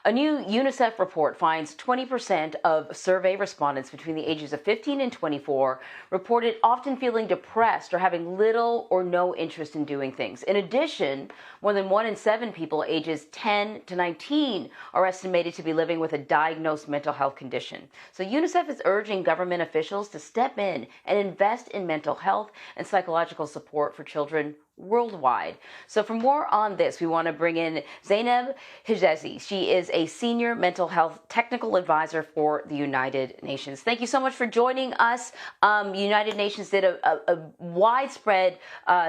A new UNICEF report finds 20% of survey respondents between the ages of 15 and 24 reported often feeling depressed or having little or no interest in doing things. In addition, more than 1 in 7 people ages 10 to 19 are estimated to be living with a diagnosed mental health condition. So UNICEF is urging government officials to step in and invest in mental health and psychological support for children worldwide. So for more on this, we want to bring in Zeinab Hijazi. She is a senior mental health technical advisor for the United Nations. Thank you so much for joining us. United Nations did a widespread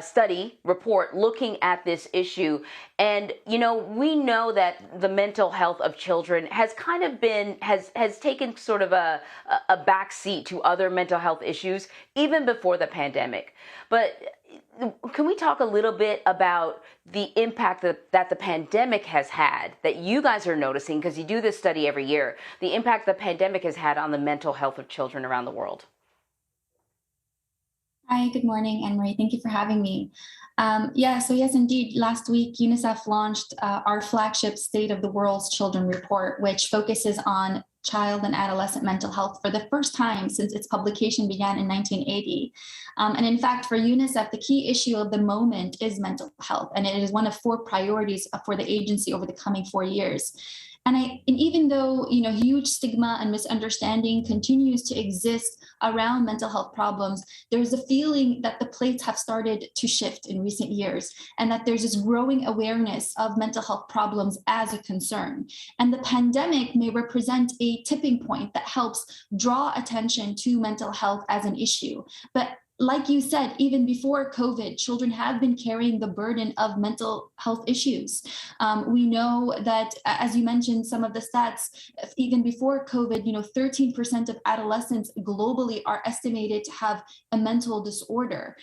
study report looking at this issue. And, you know, we know that the mental health of children has kind of been, has taken sort of a back seat to other mental health issues, even before the pandemic. But can we talk a little bit about the impact that the pandemic has had, that you guys are noticing, because you do this study every year, the impact the pandemic has had on the mental health of children around the world? Hi, good morning, Anne-Marie. Thank you for having me. So yes, indeed, last week, UNICEF launched our flagship State of the World's Children report, which focuses on child and adolescent mental health for the first time since its publication began in 1980. And in fact, for UNICEF, the key issue of the moment is mental health, and it is one of 4 priorities for the agency over the coming 4 years. And even though huge stigma and misunderstanding continues to exist around mental health problems, there's a feeling that the plates have started to shift in recent years, and that there's this growing awareness of mental health problems as a concern. And the pandemic may represent a tipping point that helps draw attention to mental health as an issue. But like you said, even before COVID, children have been carrying the burden of mental health issues. We know that, as you mentioned, some of the stats, even before COVID, 13% of adolescents globally are estimated to have a mental disorder.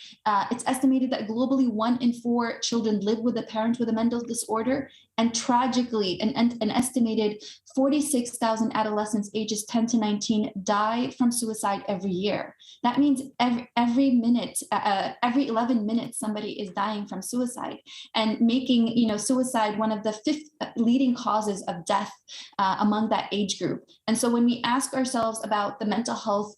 It's estimated that globally 1 in 4 children live with a parent with a mental disorder. And tragically, an estimated 46,000 adolescents ages 10 to 19 die from suicide every year. That means every minute, every 11 minutes, somebody is dying from suicide, and making suicide one of the 5th leading causes of death among that age group. And so when we ask ourselves about the mental health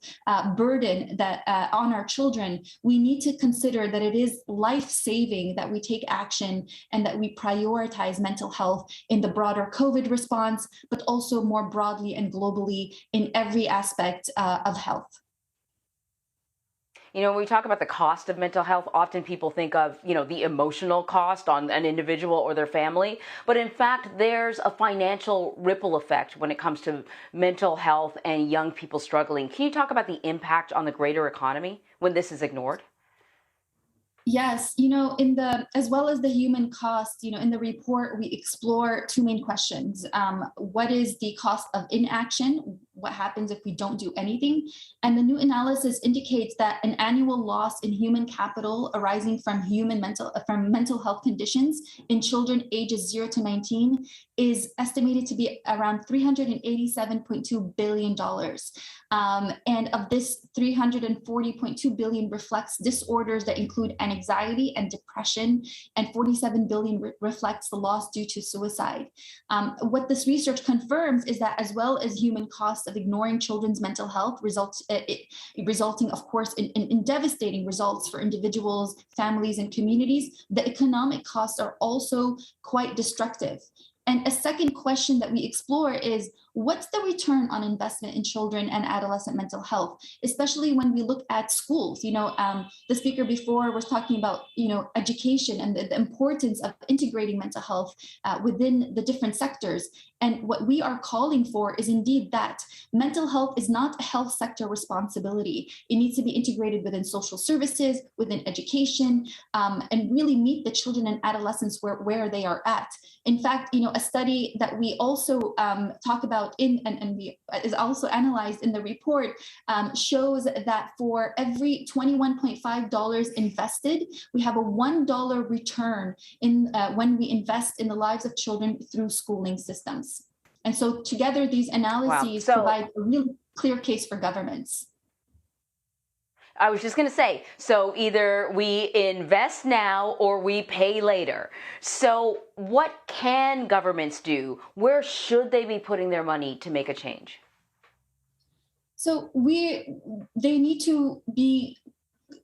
burden that on our children, we need to consider that it is life-saving that we take action and that we prioritize mental health in the broader COVID response, but also more broadly and globally in every aspect of health. You know, when we talk about the cost of mental health, often people think of, the emotional cost on an individual or their family. But in fact, there's a financial ripple effect when it comes to mental health and young people struggling. Can you talk about the impact on the greater economy when this is ignored? Yes, as well as the human cost, in the report, we explore 2 main questions. What is the cost of inaction? What happens if we don't do anything? And the new analysis indicates that an annual loss in human capital arising from mental health conditions in children ages 0 to 19 is estimated to be around $387.2 billion. And of this, $340.2 billion reflects disorders that include anxiety and depression, and $47 billion reflects the loss due to suicide. What this research confirms is that, as well as human costs of ignoring children's mental health, resulting, of course, in devastating results for individuals, families, and communities, the economic costs are also quite destructive. And a second question that we explore is, what's the return on investment in children and adolescent mental health, especially when we look at schools? The speaker before was talking about, education and the importance of integrating mental health within the different sectors. And what we are calling for is indeed that mental health is not a health sector responsibility. It needs to be integrated within social services, within education, and really meet the children and adolescents where they are at. In fact, a study that we also talk about is also analyzed in the report shows that for every $21.5 invested, we have a $1 return when we invest in the lives of children through schooling systems. And so together, these analyses provide a really clear case for governments. I was just going to say, so either we invest now or we pay later. So what can governments do? Where should they be putting their money to make a change? So they need to be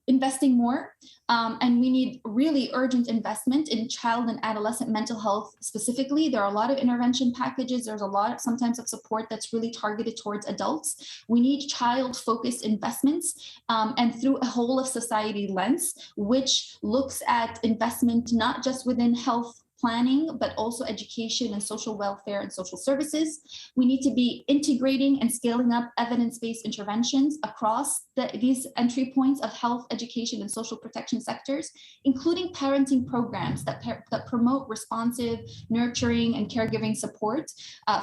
investing more, and we need really urgent investment in child and adolescent mental health specifically. There are a lot of intervention packages. There's a lot sometimes of support that's really targeted towards adults. We need child-focused investments, and through a whole of society lens, which looks at investment not just within health planning, but also education and social welfare and social services. We need to be integrating and scaling up evidence-based interventions across these entry points of health, education, and social protection sectors, including parenting programs that promote responsive, nurturing, and caregiving support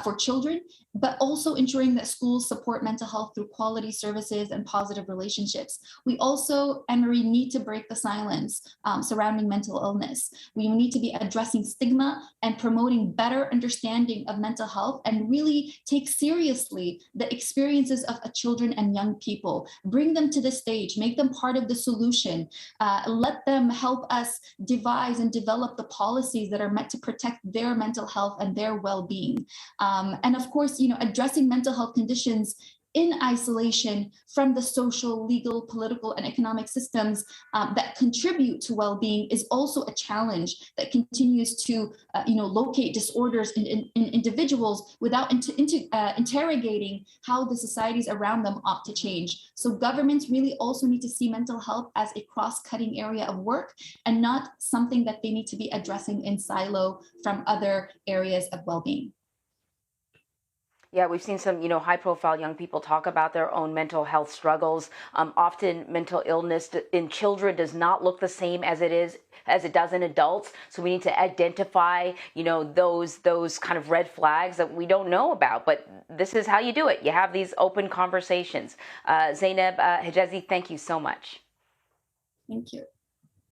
for children, but also ensuring that schools support mental health through quality services and positive relationships. We also, Emery, need to break the silence surrounding mental illness. We need to be addressing stigma and promoting better understanding of mental health, and really take seriously the experiences of children and young people. Bring them to the stage, make them part of the solution, let them help us devise and develop the policies that are meant to protect their mental health and their well-being. And of course, addressing mental health conditions in isolation from the social, legal, political, and economic systems that contribute to well-being is also a challenge that continues to, locate disorders in individuals without interrogating how the societies around them ought to change. So governments really also need to see mental health as a cross-cutting area of work and not something that they need to be addressing in silo from other areas of well-being. Yeah, we've seen some, high-profile young people talk about their own mental health struggles. Often, mental illness in children does not look the same as it does in adults. So we need to identify, those kind of red flags that we don't know about. But this is how you do it. You have these open conversations. Zeinab Hijazi, thank you so much. Thank you.